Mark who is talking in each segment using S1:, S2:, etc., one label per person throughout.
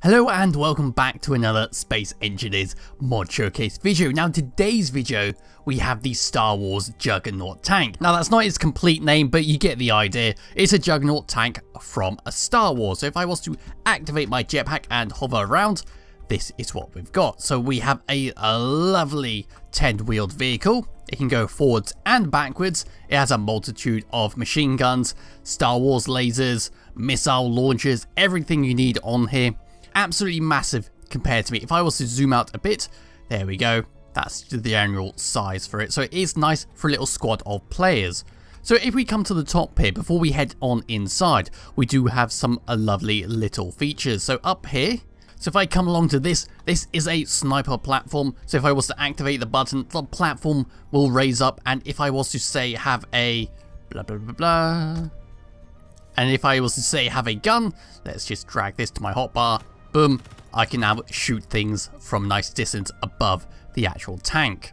S1: Hello and welcome back to another Space Engineers mod showcase video. Now today's video we have the Star Wars Juggernaut Tank. Now that's not its complete name, but you get the idea. It's a Juggernaut Tank from a Star Wars. So if I was to activate my jetpack and hover around, this is what we've got. So we have a lovely 10-wheeled vehicle. It can go forwards and backwards. It has a multitude of machine guns, Star Wars lasers, missile launchers, everything you need on here. Absolutely massive compared to me. If I was to zoom out a bit, there we go. That's the general size for it. So it is nice for a little squad of players. So if we come to the top here, before we head on inside, we do have some lovely little features. So up here, so if I come along to this is a sniper platform. So if I was to activate the button, the platform will raise up. And if I was to say have a blah blah blah blah, and if I was to say have a gun, let's just drag this to my hotbar. Boom, I can now shoot things from a nice distance above the actual tank.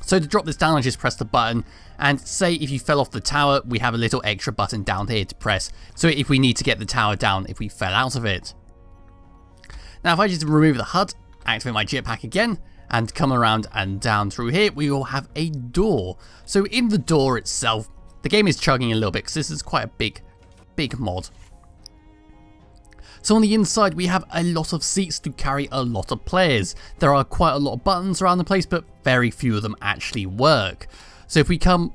S1: So to drop this down, I just press the button, and say if you fell off the tower, we have a little extra button down here to press. So if we need to get the tower down if we fell out of it. Now if I just remove the HUD, activate my jetpack again, and come around and down through here, we will have a door. So in the door itself, the game is chugging a little bit because this is quite a big mod. So on the inside we have a lot of seats to carry a lot of players. There are quite a lot of buttons around the place, but very few of them actually work. So if we come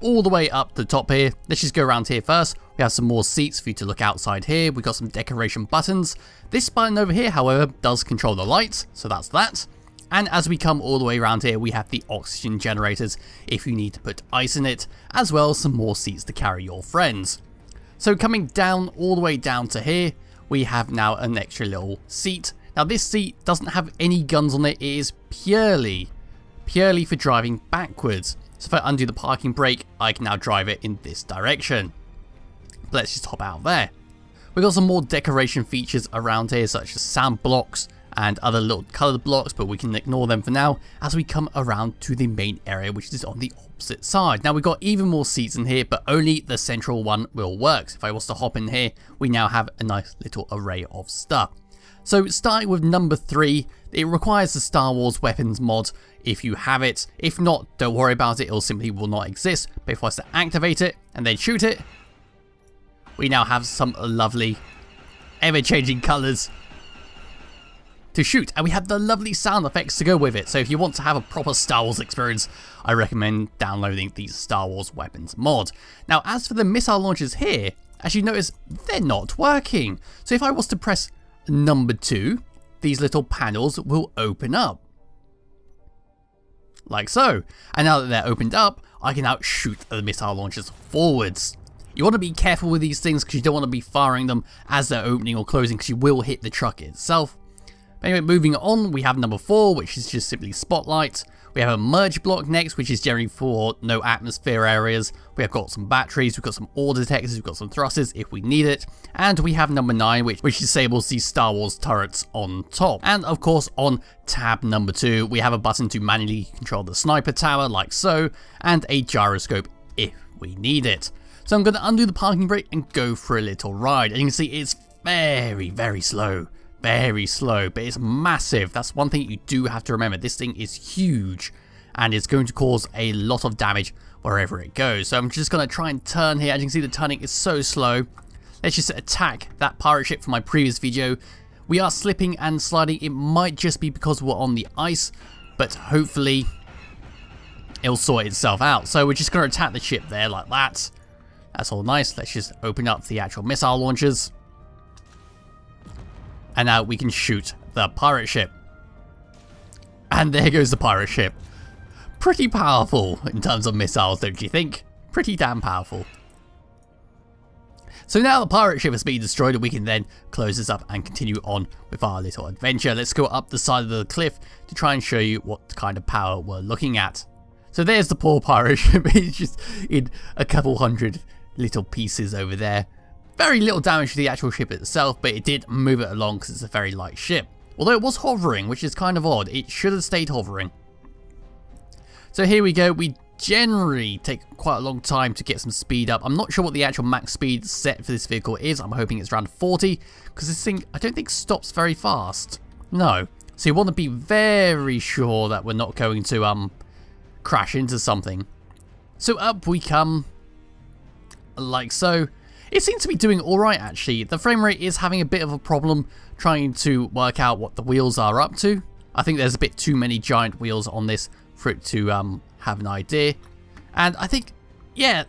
S1: all the way up the top here, let's just go around here first. We have some more seats for you to look outside here. We've got some decoration buttons. This button over here, however, does control the lights, so that's that. And as we come all the way around here, we have the oxygen generators if you need to put ice in it, as well as some more seats to carry your friends. So coming down all the way down to here, we have now an extra little seat. Now this seat doesn't have any guns on it. It is purely for driving backwards. So if I undo the parking brake, I can now drive it in this direction. Let's just hop out there. We've got some more decoration features around here, such as sound blocks and other little coloured blocks, but we can ignore them for now as we come around to the main area, which is on the opposite side. Now we've got even more seats in here, but only the central one will work. So if I was to hop in here, we now have a nice little array of stuff. So starting with number 3, it requires the Star Wars weapons mod if you have it. If not, don't worry about it, it simply will not exist. But if I was to activate it and then shoot it, we now have some lovely ever-changing colours to shoot, and we have the lovely sound effects to go with it. So if you want to have a proper Star Wars experience, I recommend downloading the Star Wars weapons mod. Now as for the missile launchers here, as you notice, they're not working. So if I was to press number 2, these little panels will open up like so, and now that they're opened up, I can now shoot the missile launchers forwards. You want to be careful with these things because you don't want to be firing them as they're opening or closing, because you will hit the truck itself. Anyway, moving on, we have number 4, which is just simply spotlight. We have a merge block next, which is generally for no atmosphere areas. We have got some batteries, we've got some ore detectors, we've got some thrusters if we need it. And we have number 9, which disables the Star Wars turrets on top. And of course, on tab number 2, we have a button to manually control the sniper tower, like so, and a gyroscope if we need it. So I'm going to undo the parking brake and go for a little ride. And you can see it's very slow. Very slow, but it's massive. That's one thing you do have to remember. This thing is huge and it's going to cause a lot of damage wherever it goes. So I'm just going to try and turn here. As you can see, the turning is so slow. Let's just attack that pirate ship from my previous video. We are slipping and sliding. It might just be because we're on the ice, but hopefully it'll sort itself out. So we're just going to attack the ship there like that. That's all nice. Let's just open up the actual missile launchers. And now we can shoot the pirate ship. And there goes the pirate ship. Pretty powerful in terms of missiles, don't you think? Pretty damn powerful. So now the pirate ship has been destroyed, and we can then close this up and continue on with our little adventure. Let's go up the side of the cliff to try and show you what kind of power we're looking at. So there's the poor pirate ship. It's just in a couple hundred little pieces over there. Very little damage to the actual ship itself, but it did move it along because it's a very light ship. Although it was hovering, which is kind of odd. It should have stayed hovering. So here we go. We generally take quite a long time to get some speed up. I'm not sure what the actual max speed set for this vehicle is. I'm hoping it's around 40, because this thing, I don't think stops very fast. No. So you want to be very sure that we're not going to crash into something. So up we come, like so. It seems to be doing alright actually. The frame rate is having a bit of a problem trying to work out what the wheels are up to. I think there's a bit too many giant wheels on this for it to have an idea. And I think, yeah,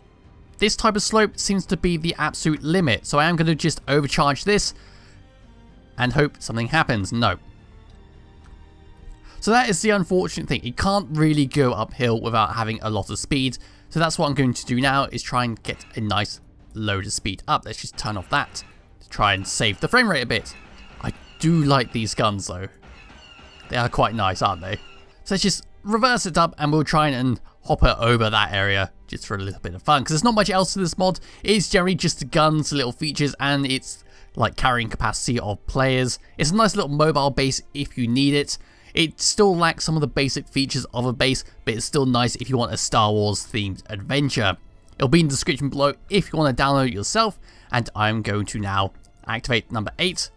S1: this type of slope seems to be the absolute limit. So I am going to just overcharge this and hope something happens. No. So that is the unfortunate thing. It can't really go uphill without having a lot of speed. So that's what I'm going to do now, is try and get a nice load of speed up. Let's just turn off that to try and save the frame rate a bit. I do like these guns though. They are quite nice, aren't they? So let's just reverse it up and we'll try and hopper over that area just for a little bit of fun, because there's not much else to this mod. It's generally just the guns, little features, and it's like carrying capacity of players. It's a nice little mobile base if you need it. It still lacks some of the basic features of a base, but it's still nice if you want a Star Wars themed adventure. It'll be in the description below if you want to download it yourself, and I'm going to now activate number 8.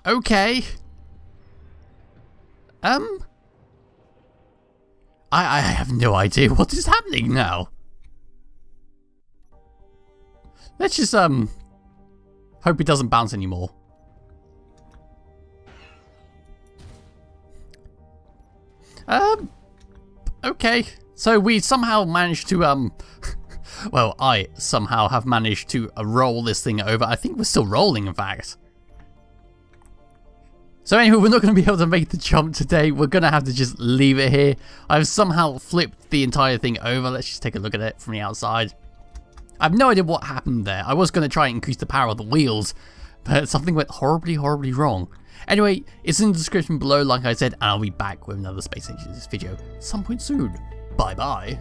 S1: Okay. I have no idea what is happening now. Let's just, hope it doesn't bounce anymore. Okay. So we somehow managed to, well, I somehow have managed to roll this thing over. I think we're still rolling, in fact. So anyway, we're not going to be able to make the jump today. We're going to have to just leave it here. I've somehow flipped the entire thing over. Let's just take a look at it from the outside. I have no idea what happened there. I was going to try and increase the power of the wheels, but something went horribly, horribly wrong. Anyway, it's in the description below, like I said, and I'll be back with another Space Engineers video some point soon. Bye-bye.